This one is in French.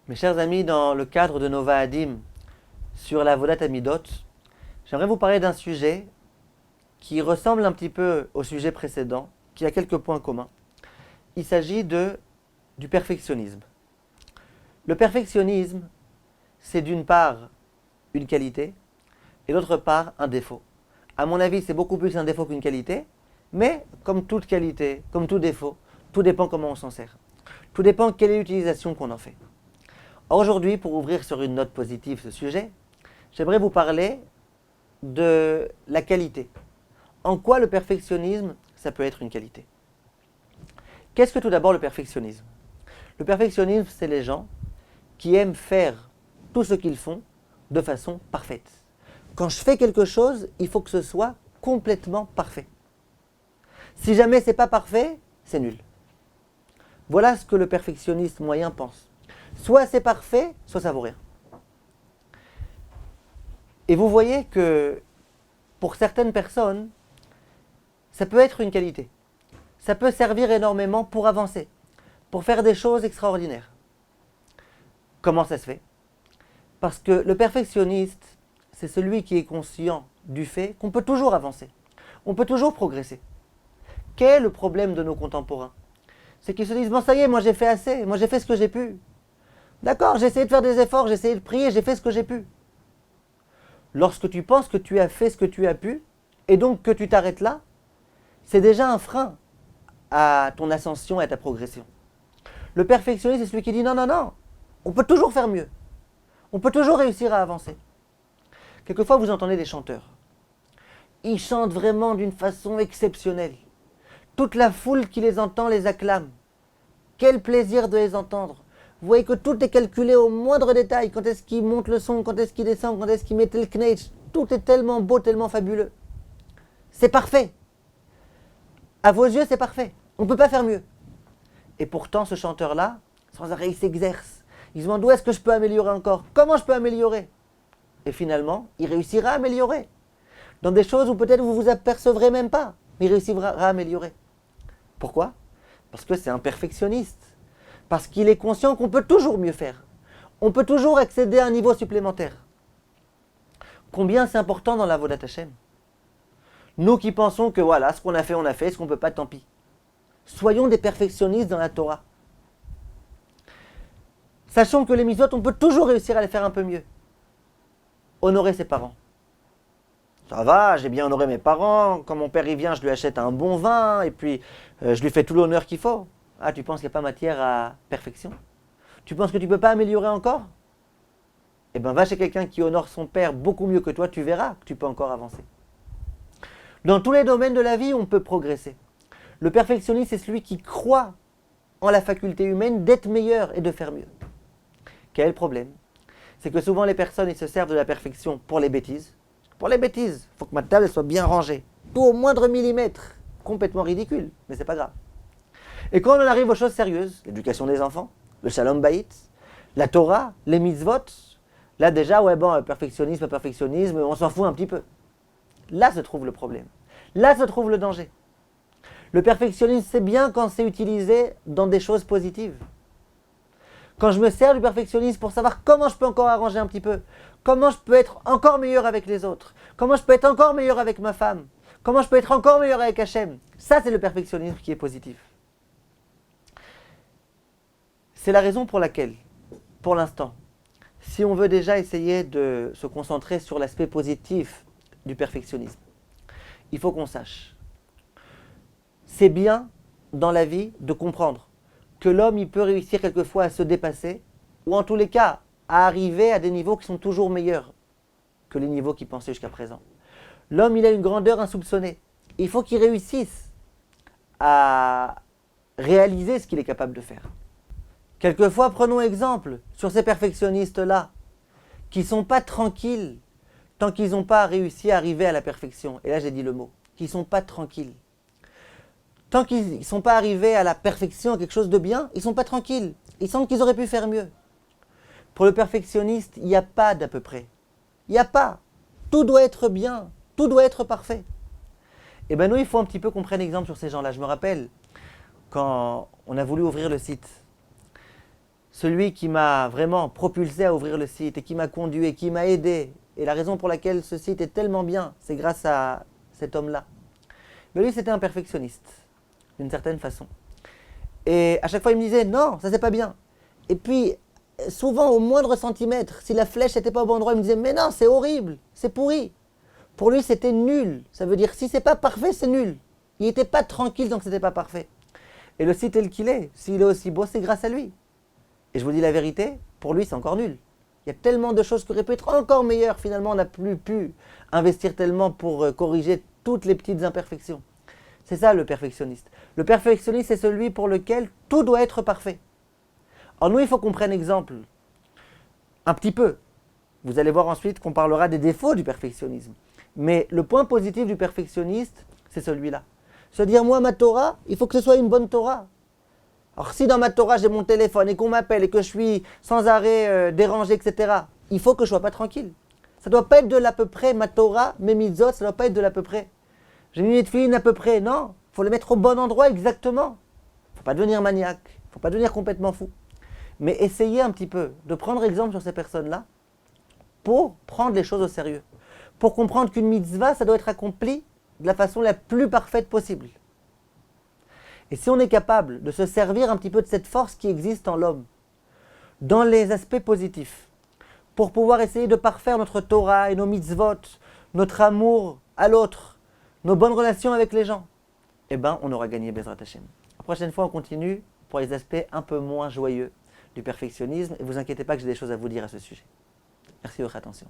Mes chers amis, dans le cadre de nos Va'adim sur la Avodat Hamidot, j'aimerais vous parler d'un sujet qui ressemble un petit peu au sujet précédent, qui a quelques points communs. Il s'agit du perfectionnisme. Le perfectionnisme, c'est d'une part une qualité et d'autre part un défaut. À mon avis, c'est beaucoup plus un défaut qu'une qualité, mais comme toute qualité, comme tout défaut, tout dépend comment on s'en sert. Tout dépend quelle est l'utilisation qu'on en fait. Aujourd'hui, pour ouvrir sur une note positive ce sujet, j'aimerais vous parler de la qualité. En quoi le perfectionnisme, ça peut être une qualité? Qu'est-ce que tout d'abord le perfectionnisme? Le perfectionnisme, c'est les gens qui aiment faire tout ce qu'ils font de façon parfaite. Quand je fais quelque chose, il faut que ce soit complètement parfait. Si jamais c'est pas parfait, c'est nul. Voilà ce que le perfectionniste moyen pense. Soit c'est parfait, soit ça vaut rien. Et vous voyez que pour certaines personnes, ça peut être une qualité. Ça peut servir énormément pour avancer, pour faire des choses extraordinaires. Comment ça se fait? Parce que le perfectionniste, c'est celui qui est conscient du fait qu'on peut toujours avancer. On peut toujours progresser. Quel est le problème de nos contemporains? C'est qu'ils se disent, bon ça y est, moi j'ai fait assez, moi j'ai fait ce que j'ai pu. D'accord, j'ai essayé de faire des efforts, j'ai essayé de prier, j'ai fait ce que j'ai pu. Lorsque tu penses que tu as fait ce que tu as pu, et donc que tu t'arrêtes là, c'est déjà un frein à ton ascension et à ta progression. Le perfectionniste, c'est celui qui dit non, non, non, on peut toujours faire mieux. On peut toujours réussir à avancer. Quelquefois, vous entendez des chanteurs. Ils chantent vraiment d'une façon exceptionnelle. Toute la foule qui les entend les acclame. Quel plaisir de les entendre. Vous voyez que tout est calculé au moindre détail. Quand est-ce qu'il monte le son, quand est-ce qu'il descend, quand est-ce qu'il met le knetch. Tout est tellement beau, tellement fabuleux. C'est parfait. À vos yeux, c'est parfait. On ne peut pas faire mieux. Et pourtant, ce chanteur-là, sans arrêt, il s'exerce. Il se demande où est-ce que je peux améliorer encore? Comment je peux améliorer? Et finalement, il réussira à améliorer. Dans des choses où peut-être vous vous apercevrez même pas, mais il réussira à améliorer. Pourquoi? Parce que c'est un perfectionniste. Parce qu'il est conscient qu'on peut toujours mieux faire. On peut toujours accéder à un niveau supplémentaire. Combien c'est important dans la Avodat Hashem? Nous qui pensons que voilà, ce qu'on a fait, on a fait, ce qu'on ne peut pas, tant pis. Soyons des perfectionnistes dans la Torah. Sachons que les mitzvot, on peut toujours réussir à les faire un peu mieux. Honorer ses parents. Ça va, j'ai bien honoré mes parents. Quand mon père y vient, je lui achète un bon vin et puis je lui fais tout l'honneur qu'il faut. Ah, tu penses qu'il n'y a pas matière à perfection? Tu penses que tu ne peux pas améliorer encore? Eh bien, va chez quelqu'un qui honore son père beaucoup mieux que toi, tu verras que tu peux encore avancer. Dans tous les domaines de la vie, on peut progresser. Le perfectionniste, c'est celui qui croit en la faculté humaine d'être meilleur et de faire mieux. Quel est le problème? C'est que souvent les personnes ils se servent de la perfection pour les bêtises. Pour les bêtises, il faut que ma table soit bien rangée. Tout au moindre millimètre. Complètement ridicule, mais c'est pas grave. Et quand on en arrive aux choses sérieuses, l'éducation des enfants, le shalom bayit, la Torah, les mitzvot, là déjà, ouais bon, perfectionnisme, on s'en fout un petit peu. Là se trouve le problème. Là se trouve le danger. Le perfectionnisme, c'est bien quand c'est utilisé dans des choses positives. Quand je me sers du perfectionnisme pour savoir comment je peux encore arranger un petit peu, comment je peux être encore meilleur avec les autres, comment je peux être encore meilleur avec ma femme, comment je peux être encore meilleur avec Hachem, ça c'est le perfectionnisme qui est positif. C'est la raison pour laquelle, pour l'instant, si on veut déjà essayer de se concentrer sur l'aspect positif du perfectionnisme, il faut qu'on sache. C'est bien dans la vie de comprendre que l'homme il peut réussir quelquefois à se dépasser, ou en tous les cas à arriver à des niveaux qui sont toujours meilleurs que les niveaux qu'il pensait jusqu'à présent. L'homme il a une grandeur insoupçonnée. Il faut qu'il réussisse à réaliser ce qu'il est capable de faire. Quelquefois, prenons exemple sur ces perfectionnistes-là, qui ne sont pas tranquilles tant qu'ils n'ont pas réussi à arriver à la perfection. Et là j'ai dit le mot, qui ne sont pas tranquilles. Tant qu'ils ne sont pas arrivés à la perfection, à quelque chose de bien, ils ne sont pas tranquilles. Ils sentent qu'ils auraient pu faire mieux. Pour le perfectionniste, il n'y a pas d'à peu près. Il n'y a pas. Tout doit être bien. Tout doit être parfait. Et bien nous, il faut un petit peu qu'on prenne exemple sur ces gens-là. Je me rappelle, quand on a voulu ouvrir le site, celui qui m'a vraiment propulsé à ouvrir le site et qui m'a conduit et qui m'a aidé, et la raison pour laquelle ce site est tellement bien, c'est grâce à cet homme-là. Mais lui, c'était un perfectionniste, d'une certaine façon. Et à chaque fois, il me disait, non, ça c'est pas bien. Et puis, souvent, au moindre centimètre, si la flèche n'était pas au bon endroit, il me disait, mais non, c'est horrible, c'est pourri. Pour lui, c'était nul. Ça veut dire, si c'est pas parfait, c'est nul. Il n'était pas tranquille tant que c'était pas parfait. Et le site tel qu'il est, s'il est aussi beau, c'est grâce à lui. Et je vous dis la vérité, pour lui, c'est encore nul. Il y a tellement de choses qui auraient pu être encore meilleures. Finalement, on n'a plus pu investir tellement pour corriger toutes les petites imperfections. C'est ça le perfectionniste. Le perfectionniste, c'est celui pour lequel tout doit être parfait. Alors nous, il faut qu'on prenne exemple un petit peu. Vous allez voir ensuite qu'on parlera des défauts du perfectionnisme. Mais le point positif du perfectionniste, c'est celui-là. Se dire, moi, ma Torah, il faut que ce soit une bonne Torah. Alors si dans ma Torah, j'ai mon téléphone et qu'on m'appelle et que je suis sans arrêt dérangé, etc., il faut que je ne sois pas tranquille. Ça ne doit pas être de l'à peu près, ma Torah, mes mitzvot, ça ne doit pas être de l'à peu près. J'ai mis de filles à peu près, non. Il faut les mettre au bon endroit exactement. Il ne faut pas devenir maniaque, il ne faut pas devenir complètement fou. Mais essayez un petit peu de prendre exemple sur ces personnes-là pour prendre les choses au sérieux. Pour comprendre qu'une mitzvah, ça doit être accompli de la façon la plus parfaite possible. Et si on est capable de se servir un petit peu de cette force qui existe en l'homme, dans les aspects positifs, pour pouvoir essayer de parfaire notre Torah et nos mitzvot, notre amour à l'autre, nos bonnes relations avec les gens, eh bien, on aura gagné Bezrat Hashem. La prochaine fois, on continue pour les aspects un peu moins joyeux du perfectionnisme. Et vous inquiétez pas que j'ai des choses à vous dire à ce sujet. Merci de votre attention.